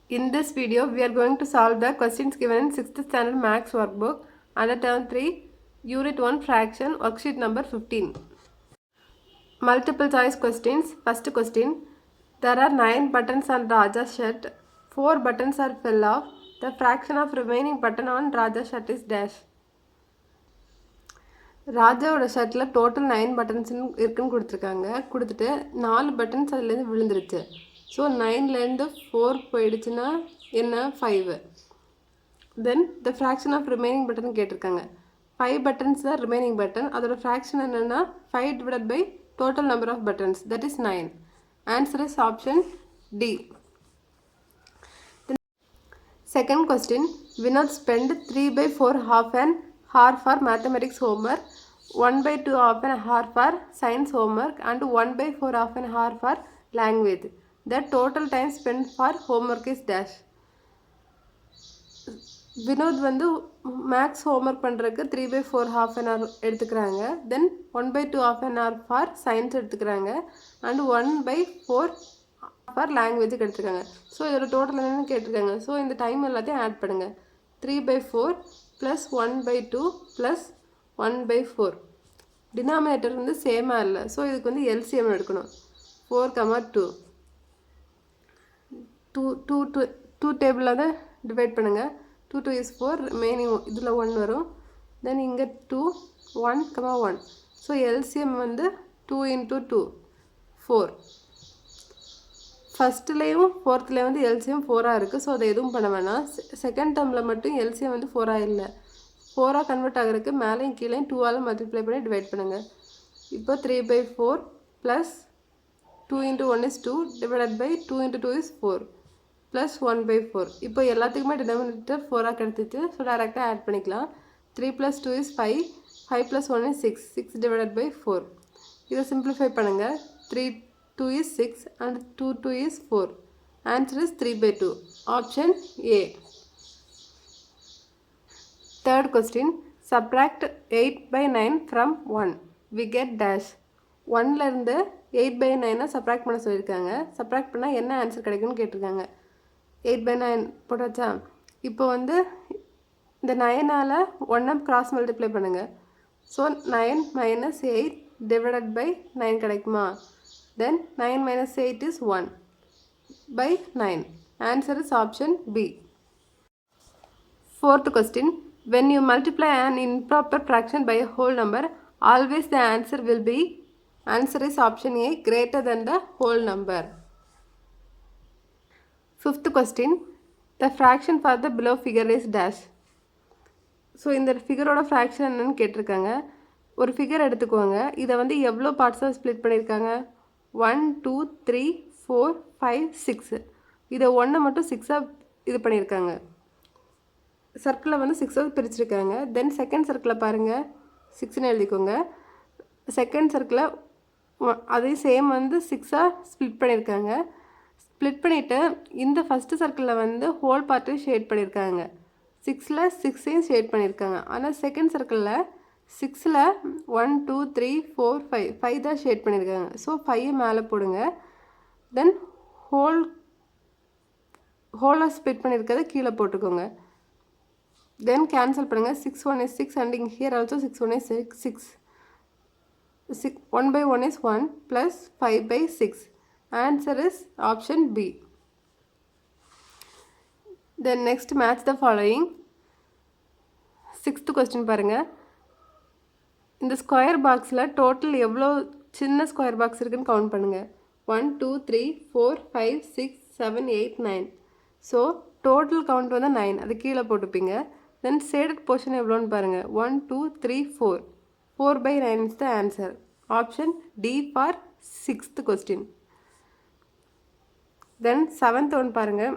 In this video, we are going to solve the questions given in 6th standard maths workbook under term 3, unit 1 fraction, worksheet number 15. Multiple choice questions. First question. There are 9 buttons on Raja's shirt. 4 buttons are fell off. The fraction of remaining button on Raja's shirt is dash. ராஜாவோட ஷர்ட்டில் total 9 buttons இருக்குன்னு கொடுத்துருக்காங்க. கொடுத்துட்டு 4 buttons அதுலேருந்து விழுந்துருச்சு. So 9லேருந்து 4 போயிடுச்சுன்னா என்ன 5. Then the fraction of remaining button கேட்டிருக்காங்க. 5 buttons தான் ரிமைனிங் பட்டன். அதோட ஃப்ராக்ஷன் என்னென்னா 5 divided by total number of buttons, that is 9. Answer is option D. Second question. Vinod spent 3/4 half an hour for mathematics homework, 1/2 half an hour for science homework and 1/4 half an hour for language. The total time spent for homework is dash. Vinod வந்து maths homework பண்ணுறதுக்கு 3/4 half an hour எடுத்துக்கிறாங்க. Then 1/2 half an hour for science எடுத்துக்கிறாங்க and 1/4 for லாங்குவேஜுக்கு எடுத்துருக்காங்க. So இதோட total என்னென்னு கேட்டிருக்காங்க. So இந்த டைம் எல்லாத்தையும் ஆட் பண்ணுங்கள். 3/4 ப்ளஸ் 1/2 ப்ளஸ் 1/4. டினாமினேட்டர் வந்து சேமாக இல்லை. ஸோ இதுக்கு வந்து எல்சிஎம் எடுக்கணும். 4, 2 டேபிளில் தான் டிவைட் பண்ணுங்கள். 2 is 4, ரிமைனிங் இதில் 1 வரும். தென் இங்கே 2, 1, 1. ஸோ எல்சிஎம் வந்து 2 × 2, 4. ஃபஸ்ட்டுலேயும் ஃபோர்த்துலேயும் வந்து எல்சிஎம் 4ஆக இருக்குது. ஸோ அதை எதுவும் பண்ண வேணாம். செகண்ட் டேர்மில் மட்டும் எல்சிஎம் வந்து 4ஆக இல்லை. 4ஆக கன்வெர்ட் ஆகிறதுக்கு மேலேயும் கீழேயும் 2ஆல் மல்டிப்ளை பண்ணி டிவைட் பண்ணுங்கள். இப்போ 3/4 plus 2 × 1 is 2 divided by 2 × 2 is 4 plus 1/4. இப்போ எல்லாத்துக்குமே டினாமினேட்டர் 4ஆக கிடைச்சிச்சு. ஸோ டேரெக்டாக ஆட் பண்ணிக்கலாம். 3 + 2 is 5, 5 + 1 is 6, 6 டிவைடட் பை 4. இதை சிம்பிளிஃபை பண்ணுங்கள். 3/2 is 6 and 2/2 is 4. Answer is 3/2. Option A. Third question. Subtract 8/9 from 1. We get dash. 1லேருந்து 8/9 subtract பண்ண சொல்லியிருக்காங்க. சப்ராக்ட் பண்ணால் என்ன ஆன்சர் கிடைக்கும்னு கேட்டிருக்காங்க. 8/9 போட்டாச்சா? இப்போ வந்து இந்த 9ஆல் 1 கிராஸ் மல்டிப்ளை பண்ணுங்கள். ஸோ 9 - 8 டிவைடட் பை 9 கிடைக்குமா? Then 9 - 8 is 1/9. Answer is option B. Fourth question. When you multiply an improper fraction by a whole number, always the answer will be. Answer is option A, greater than the whole number. Fifth question. The fraction for the below figure is dash. So இந்த ஃபிகரோட fraction என்னன்னு கேட்டிருக்காங்க. ஒரு figure எடுத்துக்கோங்க. இதை வந்து எவ்வளோ பார்ட்ஸாக split பண்ணியிருக்காங்க? 1, 2, 3, 4, 5, 6. இதை 1 மட்டும் 6ஆக இது பண்ணியிருக்காங்க. சர்க்கிளை வந்து 6ஆக பிரிச்சிருக்காங்க. தென் செகண்ட் சர்க்கிளை பாருங்கள், 6ன்னு எழுதிக்கோங்க. செகண்ட் சர்க்கிளை அதே சேம் வந்து 6ஆக ஸ்ப்ளிட் பண்ணியிருக்காங்க. ஸ்ப்ளிட் பண்ணிவிட்டு இந்த ஃபஸ்ட்டு சர்க்கிளில் வந்து ஹோல் பார்ட்டையும் ஷேட் பண்ணியிருக்காங்க. 6ல் 6ஐயும் ஷேட் பண்ணியிருக்காங்க. ஆனால் செகண்ட் சர்க்கிளில் 6ல் 1, 2, 3, 4, 5 தான் ஷேட் பண்ணியிருக்காங்க. ஸோ 5 மேலே போடுங்க. தென் ஹோலாக ஸ்ப்ளிட் பண்ணியிருக்கிறத கீழே போட்டுக்கோங்க. தென் கேன்சல் பண்ணுங்கள். 6 1 is 6 and here also 6 1 is 6. 1/1 is 1 plus 5/6. Answer is option B. Then next match the following. Sixth question பாருங்கள். இந்த ஸ்கொயர் பாக்ஸில் டோட்டல் எவ்வளோ சின்ன ஸ்கொயர் பாக்ஸ் இருக்குன்னு கவுண்ட் பண்ணுங்கள். 1 2 3 4 5 6 7 8 9. ஸோ டோட்டல் கவுண்ட் வந்து 9. அது கீழே போட்டுப்பீங்க. தென் ஷேடட் போர்ஷன் எவ்வளோன்னு பாருங்கள். 1 2 3 4. 4/9 is the answer. Option D for sixth question. Then seventh one பாருங்கள்.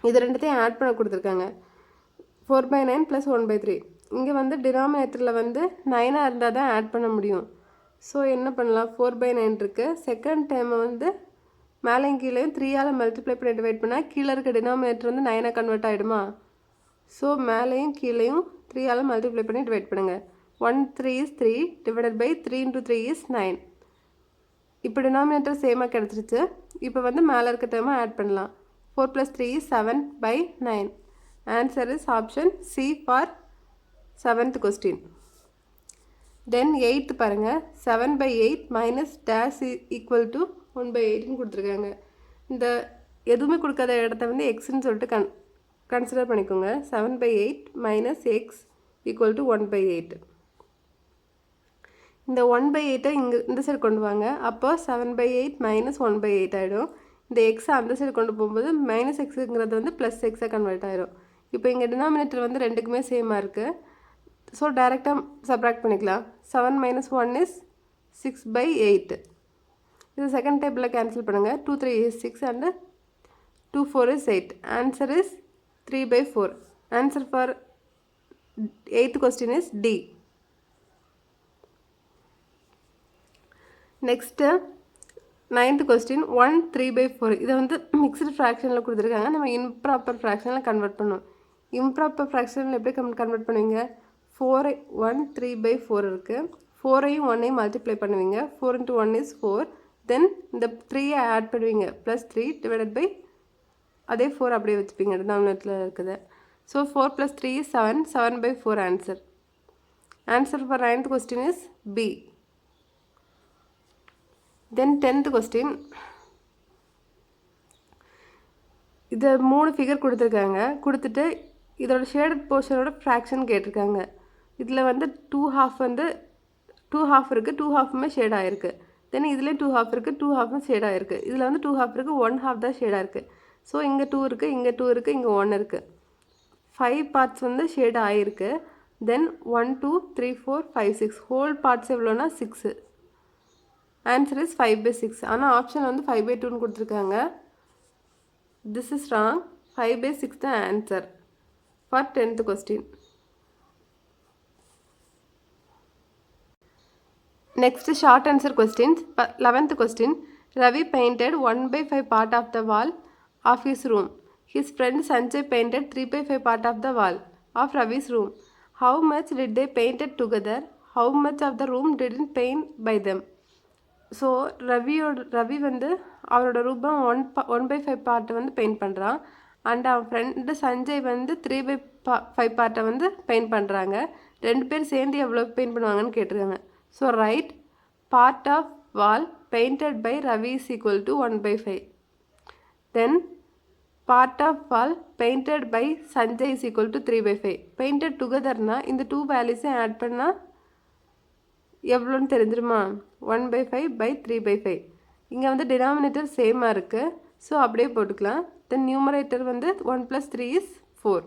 இது ரெண்டுத்தையும் ஆட் பண்ண கொடுத்துருக்காங்க. 4/9 + 1/3. இங்கே வந்து டினாமினேட்டரில் வந்து 9ஆக இருந்தால் தான் ஆட் பண்ண முடியும். ஸோ என்ன பண்ணலாம்? 4/9 இருக்குது. செகண்ட் டைமை வந்து மேலேயும் கீழேயும் 3ஆல் மல்டிப்ளை பண்ணி டிவைட் பண்ணால் கீழே இருக்க டினாமினேட்டர் வந்து 9ஆக கன்வெர்ட் ஆகிடுமா? ஸோ மேலேயும் கீழேயும் 3ஆல் மல்டிப்ளை பண்ணி டிவைட் பண்ணுங்கள். 1 3 is 3 டிவைடட் பை 3 × 3 is 9. இப்போ டினாமினேட்டர் சேமாக கிடச்சிருச்சு. இப்போ வந்து மேலே இருக்க டேர்மை ஆட் பண்ணலாம். 4 plus 3 is 7/9. Answer is option C for 7th question. Then 8th பாருங்க 7/8 minus dash equal to 1/8 கொடுத்துருக்காங்க. இந்த எதுவுமே கொடுக்காத இடத்த வந்து எக்ஸ்ன்னு சொல்லிட்டு கன்சிடர் பண்ணிக்கோங்க. 7/8 minus x equal to 1/8. இந்த 1/8 இங்கே இந்த சைடு கொண்டு வாங்க. அப்போ 7/8 minus 1/8 ஆகிடும். இந்த எக்ஸை அந்த சைடு கொண்டு போகும்போது மைனஸ் எக்ஸுங்கிறது வந்து ப்ளஸ் எக்ஸாக கன்வெர்ட் ஆகிடும். இப்போ இங்கே டினாமினேட்டர் வந்து ரெண்டுக்குமே சேமாக இருக்குது. ஸோ டைரெக்டாக சப்ராக்ட் பண்ணிக்கலாம். 7 minus 1 is 6/8. இது செகண்ட் டேபிளில் கேன்சல் பண்ணுங்கள். 2 3 is 6 and 2 4 is 8. Answer is 3/4. Answer for 8th question is D. Next 9th question 1 3/4. இதை வந்து மிக்ஸ்டு ஃப்ராக்ஷனில் கொடுத்துருக்காங்க. நம்ம இம்ப்ராப்பர் ஃப்ராக்ஷனில் கன்வெர்ட் பண்ணணும். இம்ப்ராப்பர் ஃப்ராக்ஷனில் எப்படி கன்வெர்ட் பண்ணுவீங்க? 4 1 3/4 இருக்குது. 4ஐயும் 1ஐயும் மல்டிப்ளை பண்ணுவீங்க. 4 into 1 is 4. தென் இந்த 3ஐ ஆட் பண்ணுவீங்க. +3 divided by அதே 4 அப்படியே வச்சுப்பீங்க டினாமினேட்டரில் இருக்குது. So 4 plus 3 is 7. 7/4 answer. Answer for 9th question is B. Then 10th question. இதை 3 ஃபிகர் கொடுத்துருக்காங்க. கொடுத்துட்டு இதோட ஷேடட் போர்ஷனோட ஃப்ராக்ஷன் கேட்டிருக்காங்க. இதில் வந்து 2 half வந்து 2 half இருக்குது. 2 halfமே ஷேட் ஆகிருக்கு. தென் இதில் 2 half இருக்குது. 2 halfம் ஷேட் ஆகிருக்கு. இதில் வந்து 2 half இருக்குது. 1 half தான் ஷேடாக இருக்குது. ஸோ இங்கே 2 இருக்குது, இங்கே 2 இருக்குது, இங்கே 1 இருக்குது. 5 பார்ட்ஸ் வந்து ஷேட் ஆகிருக்கு. தென் 1 2 3 4 5 6 ஹோல் பார்ட்ஸ் எவ்வளோனா 6. Answer is 5/6. ஆனால் ஆப்ஷன் வந்து 5/2ன்னு கொடுத்துருக்காங்க. This is wrong. 5/6 தான் answer for 10th question. Next short answer questions. 11th question. Ravi painted 1/5 part of the wall of his room. His friend Sanjay painted 3/5 part of the wall of Ravi's room. How much did they painted together? How much of the room didn't paint by them? So Ravi வந்து அவரோட ரூபம் 1/5 பார்ட்டை வந்து paint பண்ணுறான். And அவன் friend Sanjay வந்து 3/5 பார்ட்டை வந்து பெயிண்ட் பண்ணுறாங்க. 2 பேர் சேர்ந்து எவ்வளோ பெயிண்ட் பண்ணுவாங்கன்னு கேட்டிருக்காங்க. So write part of wall painted by Ravi is equal to 1/5. Then part of wall painted by Sanjay is equal to 3/5. Painted டுகெதர்னா இந்த 2 வேல்யூஸையும் ஆட் பண்ணால் எவ்வளோன்னு தெரிஞ்சிருமா? 1/5/3/5. இங்கே வந்து டினாமினேட்டர் சேமாக இருக்குது. ஸோ அப்படியே போட்டுக்கலாம். தென் நியூமரேட்டர் வந்து 1 + 3 is 4.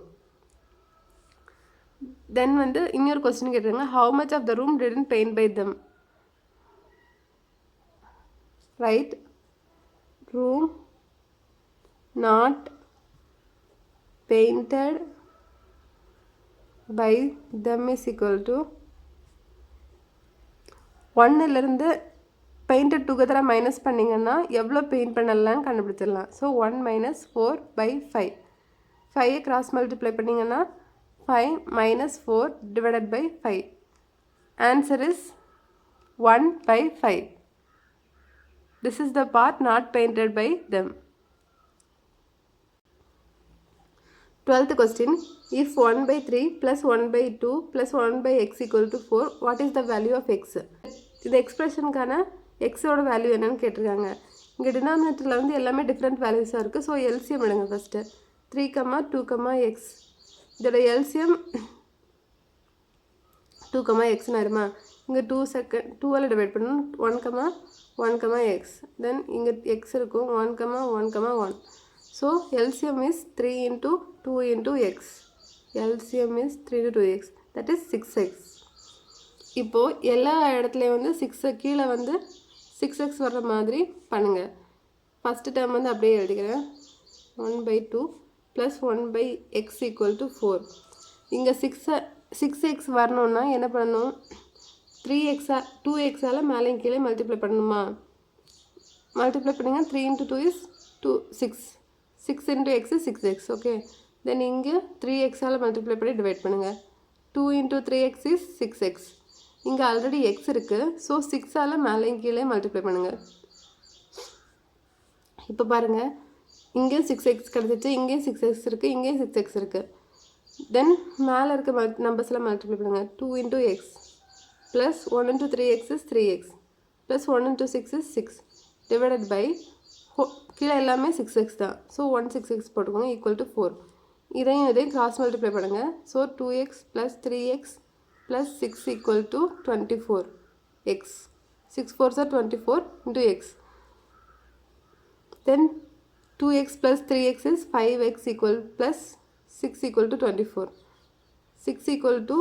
தென் வந்து இன்னொரு கொஸ்டின் கேட்டிருக்காங்க. How much of the room didn't paint by them? Write room not painted by them is equal to 1லேருந்து பெயிண்டட் டுகெதராக மைனஸ் பண்ணிங்கன்னா எவ்வளோ பெயிண்ட் பண்ணலான்னு கண்டுபிடிச்சிடலாம். ஸோ 1 - 4/5. 5ஐ கிராஸ் மல்டிப்ளை பண்ணிங்கன்னா 5 - 4 divided by 5. Answer is 1/5. This is the part not painted by them. 12th question. If 1/3 plus 1/2 plus 1/x equal to 4, what is the value of x? இந்த எக்ஸ்பிரஷனுக்கான எக்ஸோட value என்னன்னு கேட்டிருக்காங்க. இங்கே டினாமினேட்டரில் வந்து எல்லாமே டிஃப்ரெண்ட் வேல்யூஸாக இருக்குது. ஸோ எல்சிஎம் எடுங்க ஃபஸ்ட்டு. 3, 2, x. இதோட எல்சிஎம் 2, x ஆயிருமா? இங்கே 2ஆல் டிவைட் பண்ணணும். 1, x. தென் இங்கே x இருக்கும். 1, 1, 1. So LCM is 3 × 2 × x. LCM is 3 × 2x. That is 6x. இப்போது எல்லா இடத்துலையும் வந்து 6 கீழே வந்து 6x வர்ற மாதிரி பண்ணுங்கள். ஃபஸ்ட்டு டேர்ம் வந்து அப்படியே எழுதிக்கிறேன். 1/2 + 1/x = 4. இங்கே 6x வரணுன்னா என்ன பண்ணணும்? 2xஆல் மேலே கீழே மல்டிப்ளை பண்ணணுமா? மல்டிப்ளை பண்ணிங்க. 3 × 2 is 6. 6 × x is 6x. Okay. தென் இங்கே 3xஆல் மல்டிப்ளை பண்ணி டிவைட் பண்ணுங்கள். 2 × 3x is 6x. இங்கே ஆல்ரெடி x இருக்குது. ஸோ 6ஆல் மேலே கீழே மல்டிப்ளை பண்ணுங்கள். இப்போ பாருங்கள். இங்கேயும் 6x கிடச்சிச்சு, இங்கேயும் 6x இருக்குது, இங்கேயும் 6x இருக்குது. தென் மேலே இருக்க நம்பர்ஸ்லாம் மல்டிப்ளை பண்ணுங்கள். 2 into x plus 1 into 3x is 3x plus 1 into 6 is 6 divided by கீழே எல்லாமே 6x தான். ஸோ 6x போட்டுக்கோங்க ஈக்குவல் டு 4. இதையும் கிராஸ் மல்டிப்ளை பண்ணுங்கள். So 2x plus 3x plus 6 equal to 24x. 6 4s are 24 into x. Then 2x plus 3x is 5x equal plus 6 equal to 24. 6 equal to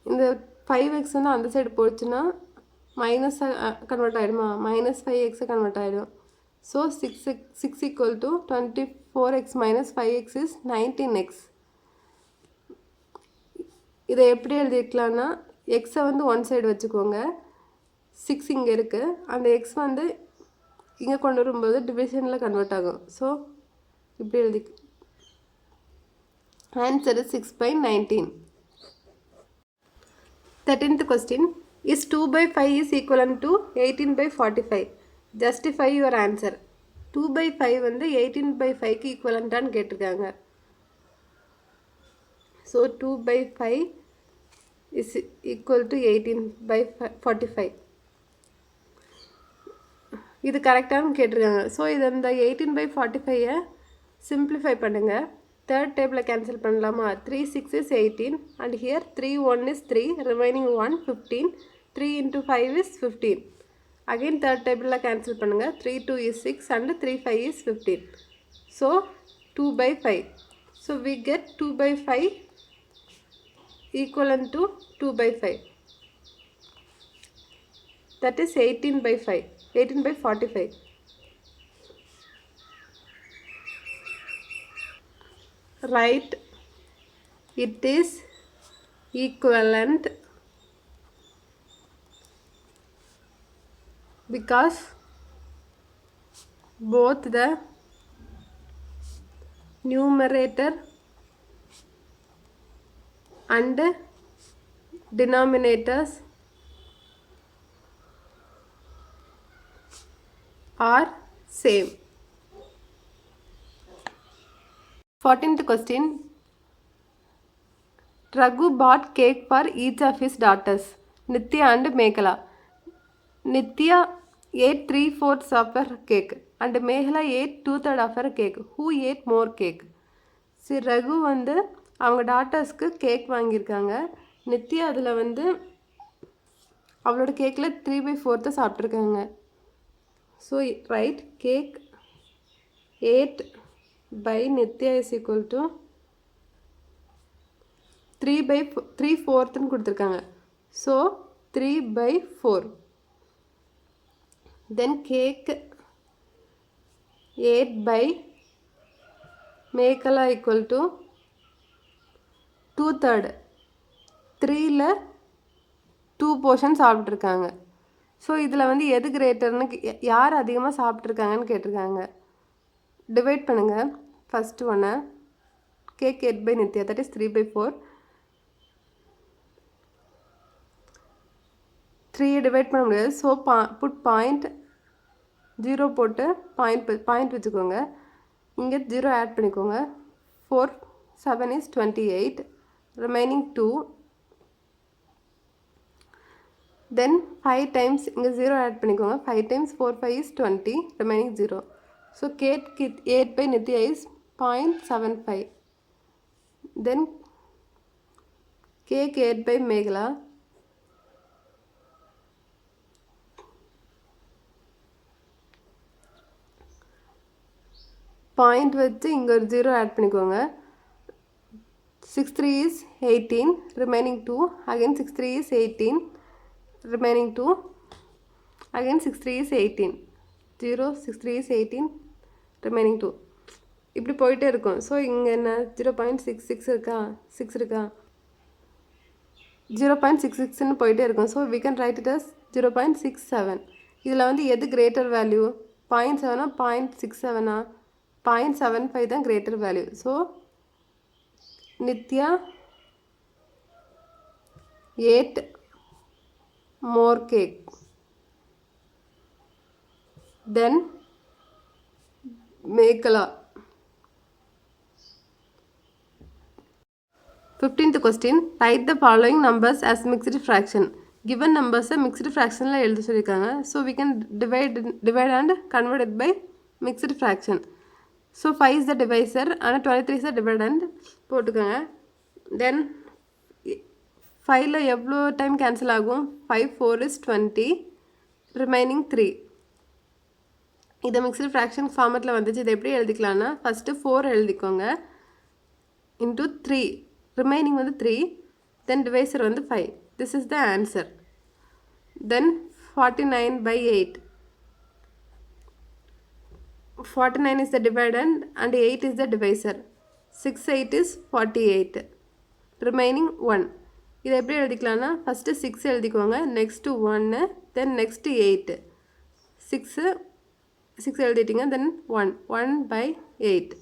இந்த 5x வந்து அந்த side போச்சுன்னா மைனஸாக convert ஆகிடுமா, minus 5x convert ஆகிடும். So 6 equal to 24x minus 5x is 19x. இதை எப்படி எழுதிக்கலான்னா எக்ஸை வந்து ஒன் சைடு வச்சுக்கோங்க, 6 இங்கே இருக்குது, அந்த எக்ஸ் வந்து இங்கே கொண்டு வரும்போது டிவிஷனில் கன்வெர்ட் ஆகும். ஸோ இப்படி எழுதி answer 6/19. 13th question. Is 2/5 is equivalent to 18/45? Justify your answer. 2/5 வந்து 18/5க்கு ஈக்குவலண்ட்டான்னு கேட்டிருக்காங்க. So 2/5 is equal to 18/45. இது கரெக்டானு கேட்டிருக்காங்க. ஸோ இது இந்த 18/45 சிம்பிளிஃபை பண்ணுங்கள். தேர்ட் டேபிளில் கேன்சல் பண்ணலாமா? 3 6 is 18 and here 3 1 is 3, remaining 1 15, 3 into 5 is 15. Again third டேபிளில் கேன்சல் பண்ணுங்கள். 3 2 is 6 and 3 5 is 15. So 2/5. So we get 2/5 equivalent to 2/5. That is 18/5. 18/45. Write it is equivalent because both the numerator and denominators are same. 14th question. Raghu bought cake for each of his daughters, Nitya and Meghala. Nitya ate 3/4 of her cake and Meghala ate 2/3 of her cake. Who ate more cake? சரி, ரகு வந்து அவங்க டாட்டர்ஸ்க்கு cake வாங்கியிருக்காங்க. நித்யா அதில் வந்து அவளோட கேக்கில் 3/4 சாப்பிட்ருக்காங்க. So write cake ate by Nitya is equal to 3/4 கொடுத்துருக்காங்க. So 3/4. Then cake ate by Meghala equal to 2/3. 3ல் 2 போர்ஷன் சாப்பிட்ருக்காங்க. ஸோ இதில் வந்து எது கிரேட்டர்னு யார் அதிகமாக சாப்பிட்ருக்காங்கன்னு கேட்டிருக்காங்க. டிவைட் பண்ணுங்கள். ஃபஸ்ட்டு ஒன்று cake ate by Nithya, that is 3/4. 3 divide பண்ண முடியாது. ஸோ புட் பாயிண்ட் 0 போட்டு பாயிண்ட் வச்சுக்கோங்க. இங்கே 0 ஆட் பண்ணிக்கோங்க. 4 7 is 28, remaining 2. தென் 5 டைம்ஸ் இங்கே 0 ஆட் பண்ணிக்கோங்க. 5 times 4 5 is 20, remaining 0. So cake 8 by Nitya is 0.75. Then cake 8 by Meghala point வச்சு இங்கே ஒரு 0 ஆட் பண்ணிக்கோங்க. 6 3 is 18, remaining 2. Again 6 3 is 18, remaining 2. Again 6 3 is 18. 0 6 3 is 18, remaining 2. இப்படி போயிட்டே இருக்கும். ஸோ இங்கே என்ன 0.66 இருக்கா, 6 இருக்கா, 0.66ன்னு போயிட்டே இருக்கும். So we can write it as 0.67. இதில் வந்து எது கிரேட்டர் வேல்யூ? 0.7 0.67 0.75 தான் greater value. So Nithya ate more cake. Then மேக்கலா. 15th question. Write the following numbers as mixed fraction. Given numbers mixed fraction ல எழுத சொல்லியிருக்காங்க. So we can divide and convert it by mixed fraction. So 5 is the divisor and 23 is the dividend போட்டுக்கோங்க. Then 5ல எவ்வளோ time cancel ஆகும்? 5 4 is 20, remaining 3. இது mixed fraction ஃபார்மேட்டில் வந்துச்சு. இதை எப்படி எழுதிக்கலாம்னா ஃபஸ்ட்டு 4 எழுதிக்கோங்க இன்ட்டு 3, ரிமைனிங் வந்து 3, தென் டிவைசர் வந்து 5. This is the answer. Then 49/8. 49 is the dividend and 8 is the divisor. 6 8 is 48, remaining 1. இதை எப்படி எழுதிக்கலாம்னா ஃபஸ்ட்டு 6 எழுதிக்கோங்க, நெக்ஸ்ட்டு 1, தென் நெக்ஸ்ட்டு 8. 6 எழுதிட்டிங்க, தென் 1 1/8.